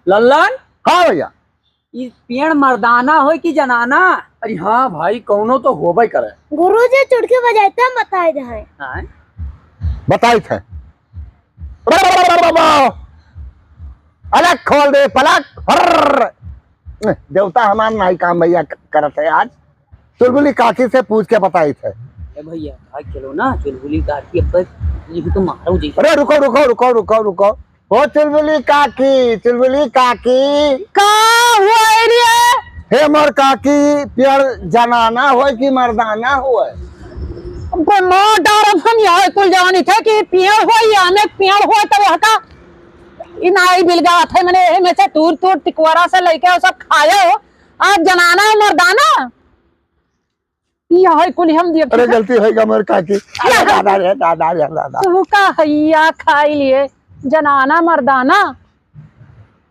लल्लन, हाँ भैया। ई पेड़ मर्दाना हो कि जनाना? अरे हाँ भाई, कौनो तो होबे करे। गुरुजी चुटकी बजाते बताए रहे। हाँ? बताई थे। अलग खोल दे पलक। देवता हमार नहीं काम भैया करत है आज। चुलबुली काकी से पूछ के बताई थे। ए भैया भाग चलो ना, चुलबुली काकी अब ये तो मारो जी। अरे रुको रुको रुको रुको रुको। ओ चुलबुली काकी, चुलबुली काकी का हुआ रे? हे मोर काकी, पेड़ जनाना हो कि मर्दाना हो? मां डरम हम यहाँ कुल जवानी थे कि पेड़ हो या में पेड़ हो तब हका इनाई बिलगा थे मैंने में से टूर टूर टिकवारा से लेके वो सब खाया हो। आज जनाना मर्दाना ये कुल हम दिए। अरे गलती होगा मोर काकी। दादा रे दादा रे दादा। तू का हैया खाई लिए जनाना मर्दाना